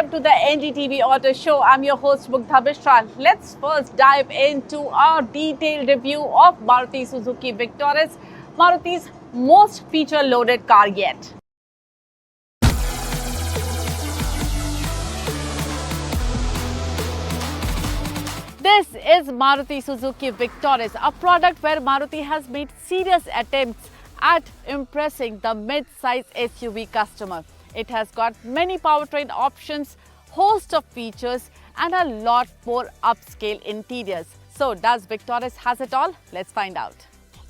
back to the NDTV Auto Show. I'm your host Mugdha Mishra. Let's first dive into our detailed review of Maruti Suzuki Victoris, Maruti's most feature-loaded car yet. This is Maruti Suzuki Victoris, a product where Maruti has made serious attempts at impressing the mid-size SUV customer. It has got many powertrain options, host of features and a lot more upscale interiors. So does Victoris has it all? Let's find out.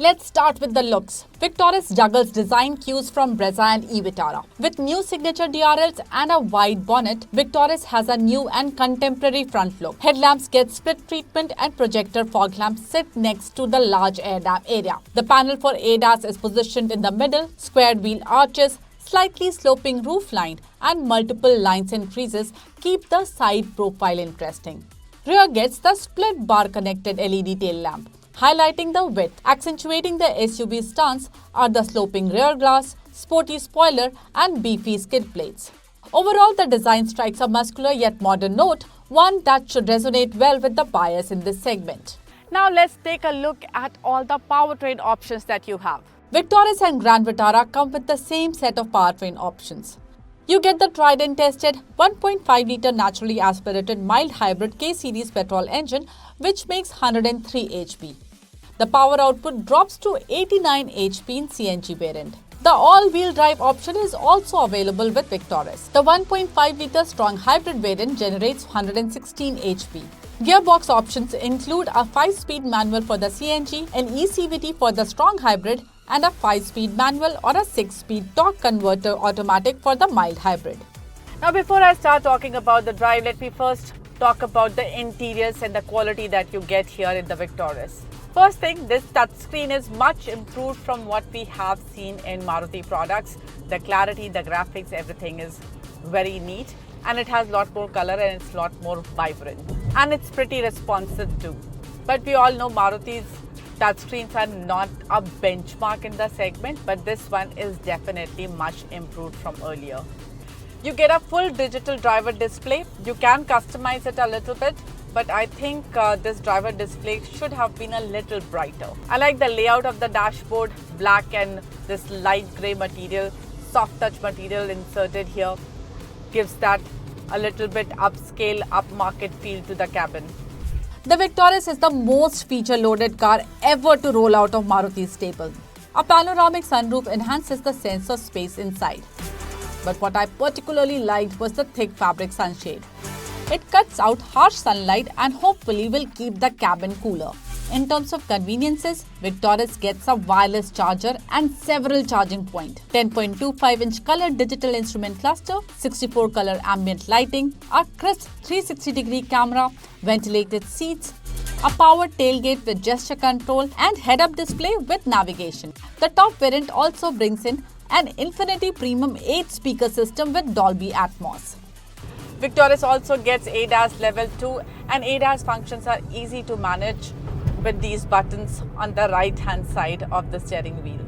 Let's start with the looks. Victoris juggles design cues from Brezza and e-Vitara. With new signature DRLs and a wide bonnet, Victoris has a new and contemporary front look. Headlamps get split treatment and projector fog lamps sit next to the large air dam area. The panel for ADAS is positioned in the middle, squared wheel arches, slightly sloping roofline and multiple lines and creases keep the side profile interesting. Rear gets the split bar connected LED tail lamp, highlighting the width. Accentuating the SUV stance are the sloping rear glass, sporty spoiler and beefy skid plates. Overall, the design strikes a muscular yet modern note, one that should resonate well with the buyers in this segment. Now let's take a look at all the powertrain options that you have. Victoris and Grand Vitara come with the same set of powertrain options. You get the tried and tested 1.5-litre naturally aspirated mild hybrid K-series petrol engine which makes 103 HP. The power output drops to 89 HP in CNG variant. The all-wheel drive option is also available with Victoris. The 1.5-litre strong hybrid variant generates 116 HP. Gearbox options include a 5-speed manual for the CNG, an eCVT for the strong hybrid, and a 5-speed manual or a 6-speed torque converter automatic for the mild hybrid. Now before I start talking about the drive, let me first talk about the interiors and the quality that you get here in the Victoris. First thing, this touchscreen is much improved from what we have seen in Maruti products. The clarity, the graphics, everything is very neat and it has a lot more color and it's a lot more vibrant. And it's pretty responsive too. But we all know Maruti's touchscreens are not a benchmark in the segment, but this one is definitely much improved from earlier. You get a full digital driver display. You can customize it a little bit, but I think this driver display should have been a little brighter. I like the layout of the dashboard, black and this light grey material, soft touch material inserted here gives that a little bit upscale, upmarket feel to the cabin. The Victoris is the most feature-loaded car ever to roll out of Maruti's stable. A panoramic sunroof enhances the sense of space inside. But what I particularly liked was the thick fabric sunshade. It cuts out harsh sunlight and hopefully will keep the cabin cooler. In terms of conveniences, Victoris gets a wireless charger and several charging points. 10.25-inch color digital instrument cluster, 64 color ambient lighting, a crisp 360-degree camera, ventilated seats, a powered tailgate with gesture control and head-up display with navigation. The top variant also brings in an Infinity Premium 8-speaker system with Dolby Atmos. Victoris also gets ADAS Level 2 and ADAS functions are easy to manage with these buttons on the right hand side of the steering wheel.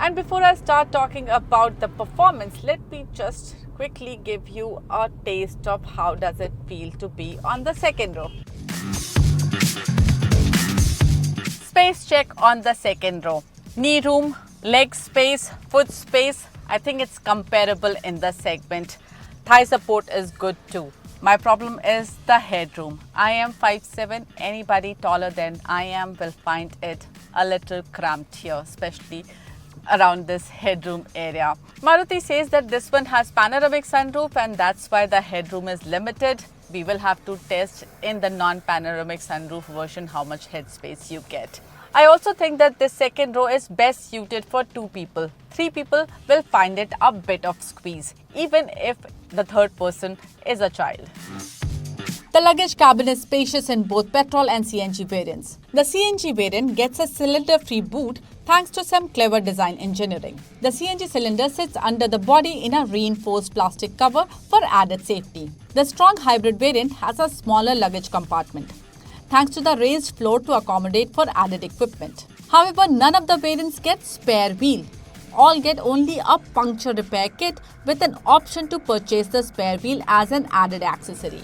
And before I start talking about the performance, let me just quickly give you a taste of how does it feel to be on the second row. Space check on the second row. Knee room, leg space, foot space, I think it's comparable in the segment. Thigh support is good too. My problem is the headroom. I am 5'7", anybody taller than I am will find it a little cramped here, especially around this headroom area. Maruti says that this one has panoramic sunroof and that's why the headroom is limited. We will have to test in the non-panoramic sunroof version how much headspace you get. I also think that this second row is best suited for 2 people. 3 people will find it a bit of squeeze, even if the third person is a child. The luggage cabin is spacious in both petrol and CNG variants. The CNG variant gets a cylinder-free boot thanks to some clever design engineering. The CNG cylinder sits under the body in a reinforced plastic cover for added safety. The strong hybrid variant has a smaller luggage compartment, thanks to the raised floor to accommodate for added equipment. However, none of the variants get spare wheel. all get only a puncture repair kit with an option to purchase the spare wheel as an added accessory.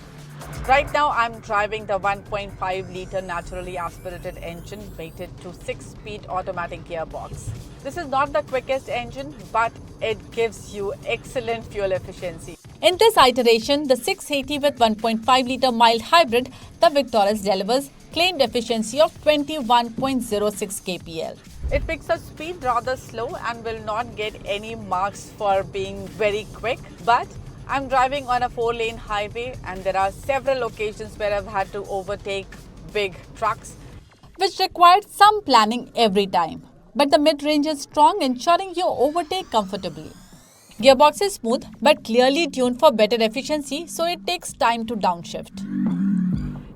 Right now, I'm driving the 1.5-litre naturally aspirated engine mated to 6-speed automatic gearbox. This is not the quickest engine, but it gives you excellent fuel efficiency. In this iteration, the 680 with 1.5-litre mild hybrid, the Victoris delivers claimed efficiency of 21.06 kpl. It picks up speed rather slow and will not get any marks for being very quick, but I'm driving on a 4-lane highway and there are several occasions where I've had to overtake big trucks, which required some planning every time. But the mid-range is strong, ensuring you overtake comfortably. Gearbox is smooth but clearly tuned for better efficiency, so it takes time to downshift.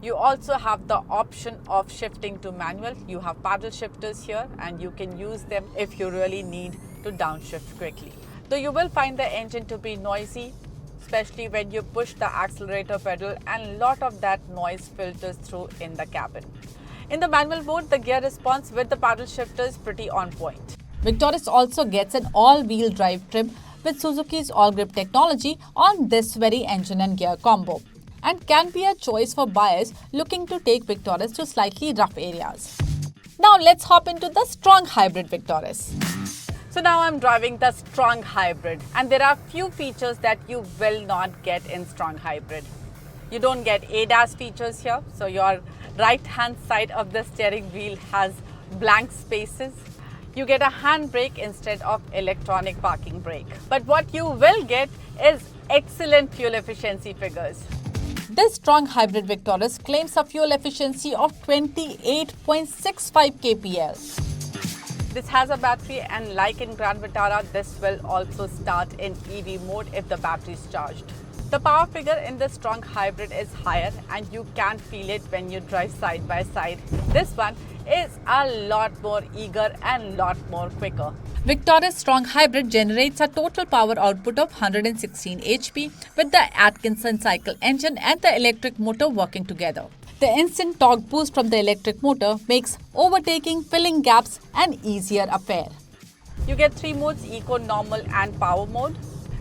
You also have the option of shifting to manual. You have paddle shifters here and you can use them if you really need to downshift quickly. Though you will find the engine to be noisy, especially when you push the accelerator pedal, and a lot of that noise filters through in the cabin. In the manual mode, the gear response with the paddle shifter is pretty on point. Victoris also gets an all-wheel drive trim with Suzuki's all-grip technology on this very engine and gear combo, and can be a choice for buyers looking to take Victoris to slightly rough areas. Now let's hop into the strong hybrid Victoris. So now I'm driving the strong hybrid, and there are few features that you will not get in strong hybrid. You don't get ADAS features here, so your right hand side of the steering wheel has blank spaces. You get a handbrake instead of electronic parking brake. But what you will get is excellent fuel efficiency figures. This strong hybrid Victoris claims a fuel efficiency of 28.65 kpl. This has a battery, and like in Grand Vitara, this will also start in EV mode if the battery is charged. The power figure in the strong hybrid is higher and you can feel it when you drive side by side. This one is a lot more eager and lot more quicker. Victoris Strong Hybrid generates a total power output of 116 HP with the Atkinson cycle engine and the electric motor working together. The instant torque boost from the electric motor makes overtaking, filling gaps an easier affair. You get 3 modes: Eco, Normal and Power mode.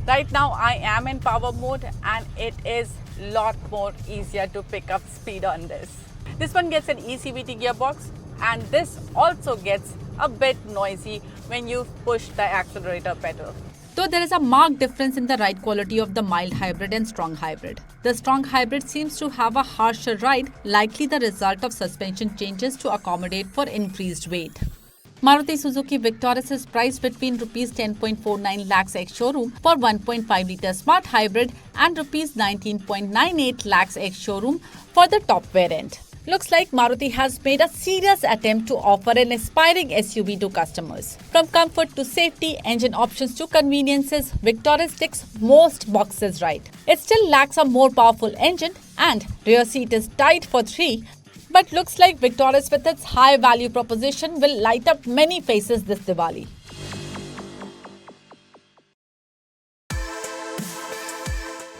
Right now I am in Power mode and it is lot more easier to pick up speed on this. This one gets an ECVT gearbox, and this also gets a bit noisy when you push the accelerator pedal. Though there is a marked difference in the ride quality of the mild hybrid and strong hybrid. The strong hybrid seems to have a harsher ride, likely the result of suspension changes to accommodate for increased weight. Maruti Suzuki Victoris is priced between Rs 10.49 lakhs ex-showroom for 1.5-litre smart hybrid and Rs 19.98 lakhs ex-showroom for the top variant. Looks like Maruti has made a serious attempt to offer an aspiring SUV to customers. From comfort to safety, engine options to conveniences, Victoris ticks most boxes right. It still lacks a more powerful engine and rear seat is tight for 3. But looks like Victoris with its high value proposition will light up many faces this Diwali.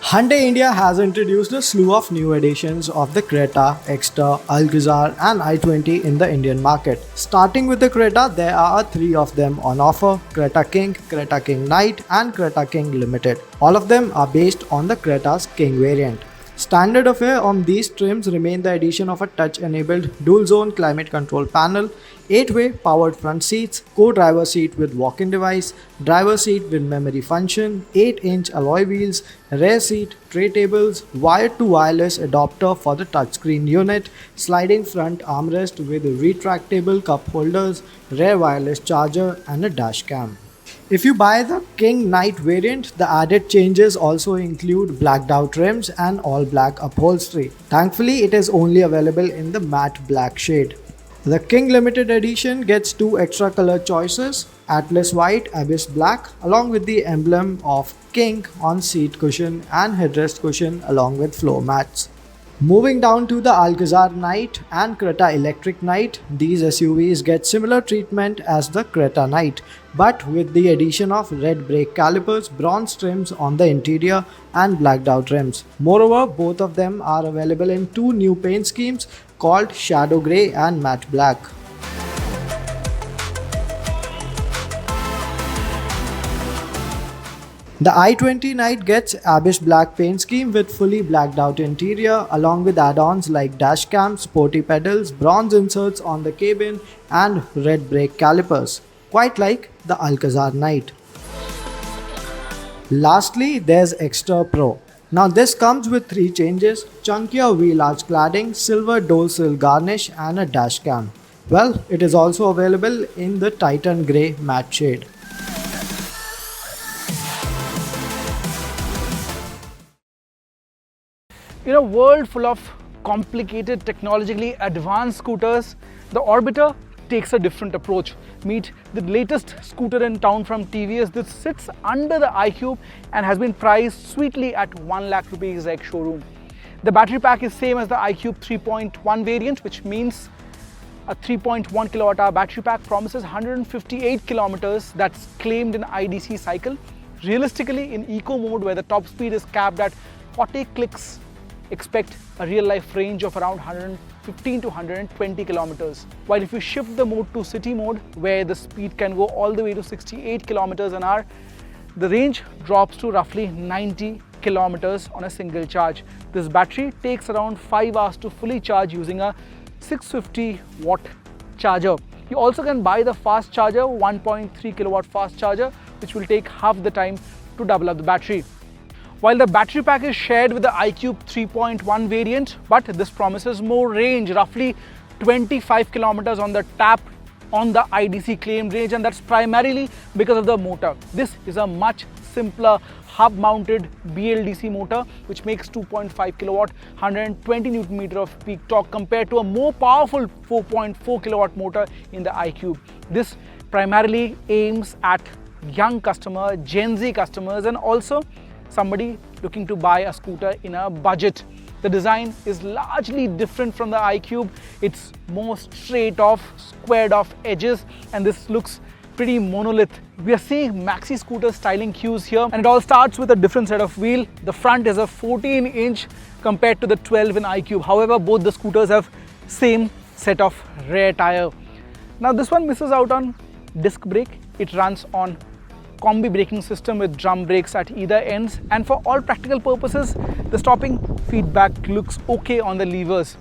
Hyundai India has introduced a slew of new editions of the Creta, Exter, Alcazar and i20 in the Indian market. Starting with the Creta, there are 3 of them on offer: Creta King, Creta King Knight and Creta King Limited. All of them are based on the Creta's King variant. Standard affair on these trims remain the addition of a touch-enabled dual-zone climate control panel, 8-way powered front seats, co-driver seat with walk-in device, driver seat with memory function, 8-inch alloy wheels, rear seat, tray tables, wired-to-wireless adapter for the touchscreen unit, sliding front armrest with retractable cup holders, rear wireless charger and a dash cam. If you buy the King Knight variant, the added changes also include blacked out rims and all black upholstery. Thankfully, it is only available in the matte black shade. The King Limited Edition gets 2 extra color choices: Atlas White, Abyss Black, along with the emblem of King on seat cushion and headrest cushion along with floor mats. Moving down to the Alcazar Knight and Creta Electric Knight, these SUVs get similar treatment as the Creta Knight, but with the addition of red brake calipers, bronze trims on the interior and blacked out rims. Moreover, both of them are available in 2 new paint schemes called Shadow Grey and Matte Black. The i20 Night gets Abyss black paint scheme with fully blacked out interior along with add-ons like dash cam, sporty pedals, bronze inserts on the cabin and red brake calipers, quite like the Alcazar Night. Lastly, there's Extra Pro. Now this comes with 3 changes: chunkier wheel arch cladding, silver door sill garnish and a dash cam. Well, it is also available in the Titan Grey matte shade. In a world full of complicated, technologically advanced scooters, the Orbiter takes a different approach. Meet the latest scooter in town from TVS. This sits under the iQube and has been priced sweetly at 1 lakh rupees ex showroom. The battery pack is same as the iQube 3.1 variant, which means a 3.1 kilowatt hour battery pack promises 158 kilometers that's claimed in IDC cycle. Realistically, in eco mode where the top speed is capped at 40 clicks, expect a real life range of around 115 to 120 kilometers. While if you shift the mode to city mode, where the speed can go all the way to 68 kilometers an hour, the range drops to roughly 90 kilometers on a single charge. This battery takes around 5 hours to fully charge using a 650 watt charger. You also can buy the fast charger, 1.3 kilowatt fast charger, which will take half the time to double up the battery. While the battery pack is shared with the iQube 3.1 variant, but this promises more range, roughly 25 kilometers on the tap on the IDC claimed range, and that's primarily because of the motor. This is a much simpler hub-mounted BLDC motor, which makes 2.5 kilowatt, 120 Newton meter of peak torque compared to a more powerful 4.4 kilowatt motor in the iQube. This primarily aims at young customer, Gen Z customers, and also somebody looking to buy a scooter in a budget. The design is largely different from the iQube. It's more straight off, squared off edges, and this looks pretty monolith. We are seeing maxi scooter styling cues here, and it all starts with a different set of wheel. The front is a 14-inch compared to the 12 in iQube. However, both the scooters have same set of rear tire. Now this one misses out on disc brake. It runs on combi braking system with drum brakes at either ends, and for all practical purposes the stopping feedback looks okay on the levers.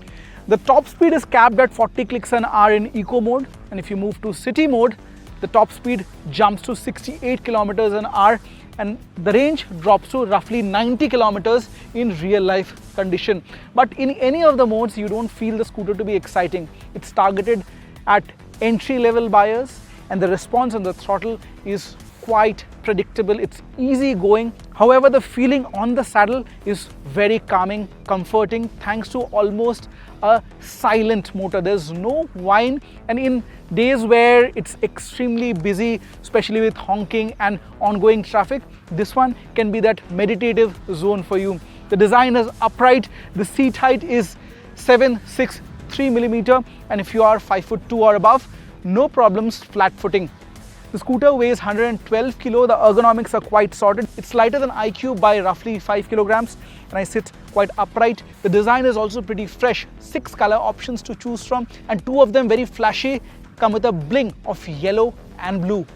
The top speed is capped at 40 clicks an hour in eco mode, and if you move to city mode, the top speed jumps to 68 kilometers an hour and the range drops to roughly 90 kilometers in real life condition. But in any of the modes, you don't feel the scooter to be exciting. It's targeted at entry level buyers, and the response on the throttle is quite predictable. It's easy going. However, the feeling on the saddle is very calming, comforting, thanks to almost a silent motor. There's no whine, and in days where it's extremely busy, especially with honking and ongoing traffic, this one can be that meditative zone for you. The design is upright. The seat height is 763 millimeter, and if you are 5'2" or above, no problems flat footing. The scooter weighs 112 kilo. The ergonomics are quite sorted. It's lighter than iQube by roughly 5 kilograms, and I sit quite upright. The design is also pretty fresh. 6 color options to choose from, and 2 of them very flashy, come with a bling of yellow and blue.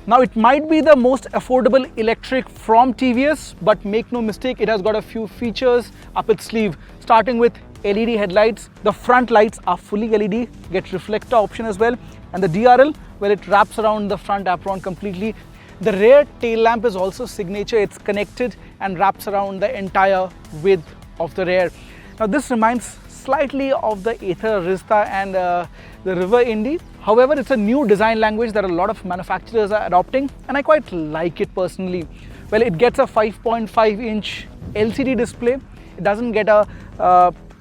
Now it might be the most affordable electric from TVS, but make no mistake, it has got a few features up its sleeve, starting with LED headlights. The front lights are fully LED, get reflector option as well, and the DRL, well, it wraps around the front apron completely. The rear tail lamp is also signature. It's connected and wraps around the entire width of the rear. Now this reminds slightly of the Ather Rizta and the River Indy. However, it's a new design language that a lot of manufacturers are adopting, and I quite like it personally. Well, it gets a 5.5-inch LCD display. It doesn't get a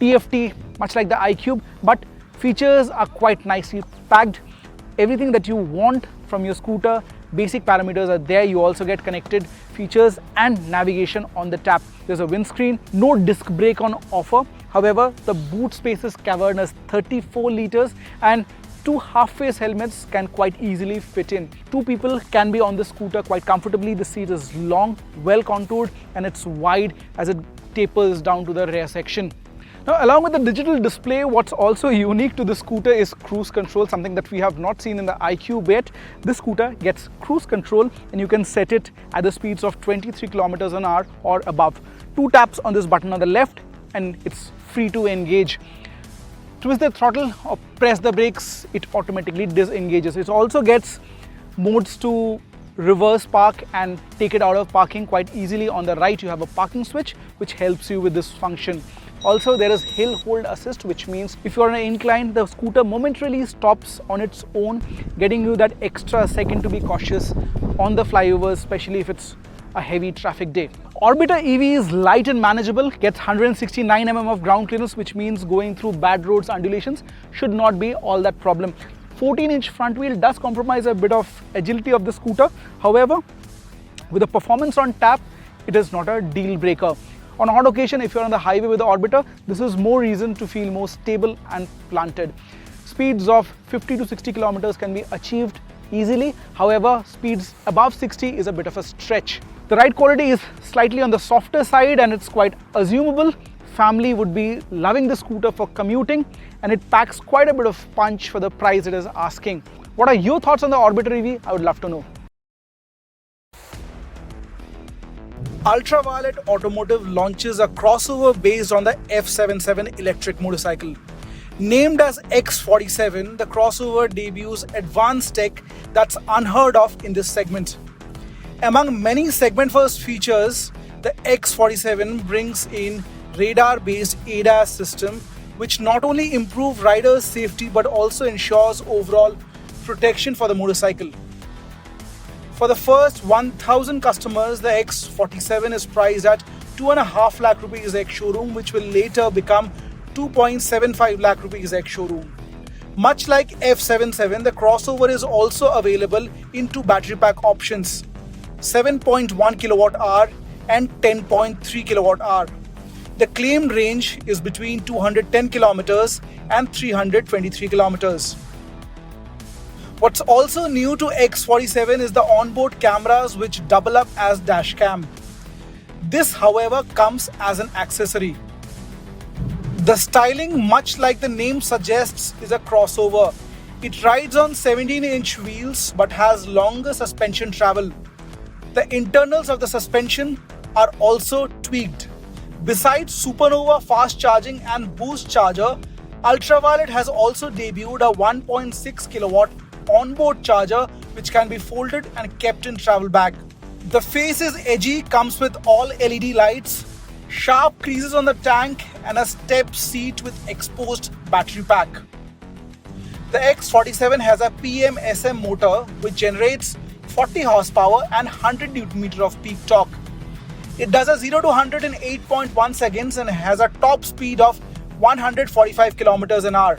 TFT much like the iQube, but features are quite nicely packed. Everything that you want from your scooter, basic parameters are there. You also get connected features and navigation on the tap. There's a windscreen, no disc brake on offer. However, the boot space is cavernous, 34 liters, and 2 half-face helmets can quite easily fit in. 2 people can be on the scooter quite comfortably. The seat is long, well contoured, and it's wide as it tapers down to the rear section. Now, along with the digital display, what's also unique to the scooter is cruise control, something that we have not seen in the iQube yet. This scooter gets cruise control and you can set it at the speeds of 23 kilometers an hour or above. 2 taps on this button on the left and it's free to engage. Twist the throttle or press the brakes, it automatically disengages. It also gets modes to reverse park and take it out of parking quite easily. On the right, you have a parking switch which helps you with this function. Also, there is hill hold assist, which means if you're on an incline, the scooter momentarily stops on its own, getting you that extra second to be cautious on the flyovers, especially if it's a heavy traffic day. Orbiter EV is light and manageable, gets 169 mm of ground clearance, which means going through bad roads, undulations should not be all that problem. 14-inch front wheel does compromise a bit of agility of the scooter. However, with the performance on tap, it is not a deal breaker. On odd occasion, if you're on the highway with the Orbiter, this is more reason to feel more stable and planted. Speeds of 50 to 60 kilometers can be achieved easily. However, speeds above 60 is a bit of a stretch. The ride quality is slightly on the softer side and it's quite assumable. Family would be loving the scooter for commuting and it packs quite a bit of punch for the price it is asking. What are your thoughts on the Orbiter EV? I would love to know. Ultraviolette Automotive launches a crossover based on the X47 electric motorcycle. Named as X47, the crossover debuts advanced tech that's unheard of in this segment. Among many segment-first features, the X47 brings in radar-based ADAS system, which not only improves riders' safety but also ensures overall protection for the motorcycle. For the first 1,000 customers, the X47 is priced at 2.5 lakh rupees ex-showroom, which will later become 2.75 lakh rupees ex-showroom. Much like F77, the crossover is also available in 2 battery pack options, 7.1 kilowatt hour and 10.3 kilowatt hour. The claimed range is between 210 kilometers and 323 kilometers. What's also new to X47 is the onboard cameras which double up as dash cam. This, however, comes as an accessory. The styling, much like the name suggests, is a crossover. It rides on 17-inch wheels but has longer suspension travel. The internals of the suspension are also tweaked. Besides Supernova fast charging and boost charger, Ultraviolette has also debuted a 1.6 kilowatt onboard charger which can be folded and kept in travel bag. The face is edgy, comes with all LED lights, sharp creases on the tank and a step seat with exposed battery pack. The X47 has a PMSM motor which generates 40 horsepower and 100 Nm of peak torque. It does a 0 to 100 in 8.1 seconds and has a top speed of 145 kilometers an hour.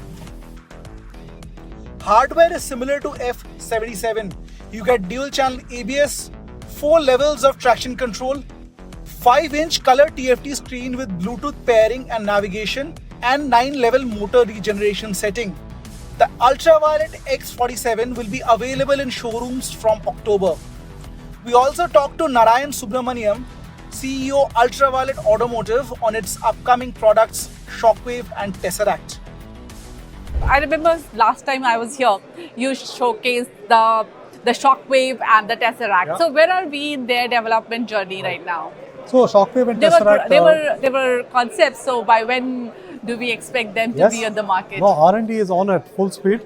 Hardware is similar to F77. You get dual channel ABS, 4 levels of traction control, 5-inch color TFT screen with Bluetooth pairing and navigation, and 9-level motor regeneration setting. The Ultraviolette X47 will be available in showrooms from October. We also talked to Narayan Subramaniam, CEO Ultraviolette Automotive, on its upcoming products Shockwave and Tesseract. I remember last time I was here, you showcased the Shockwave and the Tesseract. Yeah. So where are we in their development journey right now? So Shockwave and Tesseract, They were concepts. So by when do we expect them to yes. be on the market? No, R&D is on at full speed.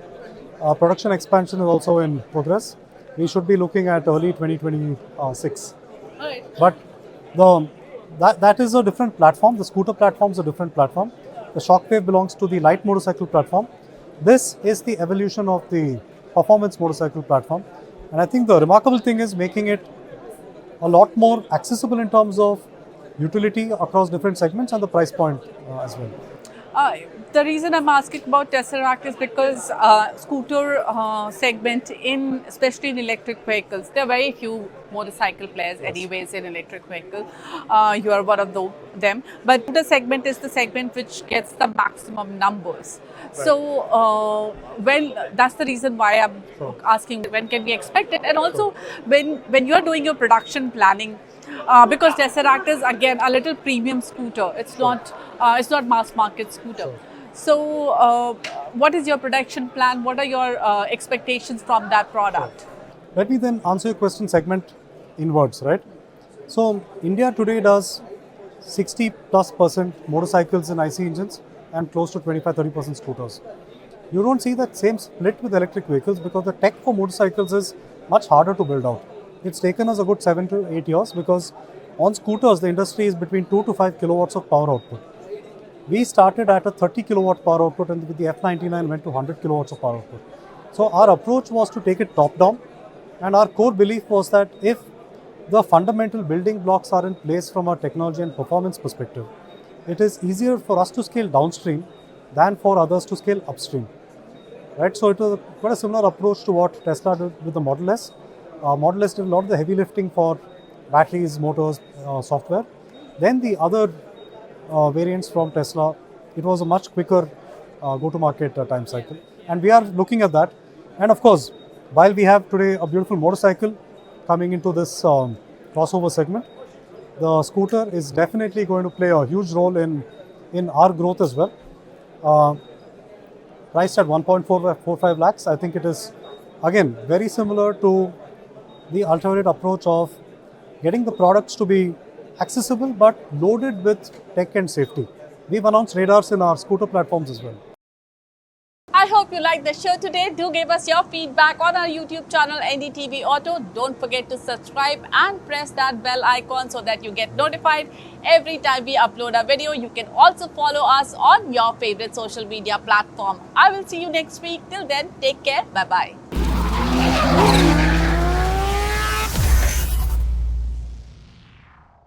Production expansion is also in progress. We should be looking at early 2026. Alright. But that is a different platform. The scooter platform is a different platform. The Shockwave belongs to the light motorcycle platform. This is the evolution of the performance motorcycle platform. And I think the remarkable thing is making it a lot more accessible in terms of utility across different segments and the price point as well. The reason I'm asking about Tesseract is because scooter segment especially in electric vehicles, there are very few motorcycle players anyways in electric vehicle. You are one of them. But the segment is the segment which gets the maximum numbers. So that's the reason why I'm asking when can we expect it, and also when you are doing your production planning. Because Tesseract is again a little premium scooter. It's not mass market scooter. So, what is your production plan? What are your expectations from that product? Let me then answer your question segment inwards, right? So, India today does 60+% motorcycles and IC engines and close to 25-30% scooters. You don't see that same split with electric vehicles because the tech for motorcycles is much harder to build out. It's taken us a good 7 to 8 years because on scooters, the industry is between 2 to 5 kilowatts of power output. We started at a 30 kilowatt power output and with the F99 went to 100 kilowatts of power output. So our approach was to take it top down, and our core belief was that if the fundamental building blocks are in place from a technology and performance perspective, it is easier for us to scale downstream than for others to scale upstream. Right? So it was quite a similar approach to what Tesla did with the Model S. Model S did a lot of the heavy lifting for batteries, motors, software. Then the other variants from Tesla, it was a much quicker go-to-market time cycle. And we are looking at that. And of course, while we have today a beautiful motorcycle coming into this crossover segment, the scooter is definitely going to play a huge role in our growth as well. Priced at 1.45 lakhs, I think it is, again, very similar to the Ultraviolette approach of getting the products to be accessible but loaded with tech and safety. We've announced radars in our scooter platforms as well. I hope you liked the show today. Do give us your feedback on our YouTube channel NDTV Auto. Don't forget to subscribe and press that bell icon so that you get notified every time we upload a video. You can also follow us on your favorite social media platform. I will see you next week. Till then, take care. Bye-bye.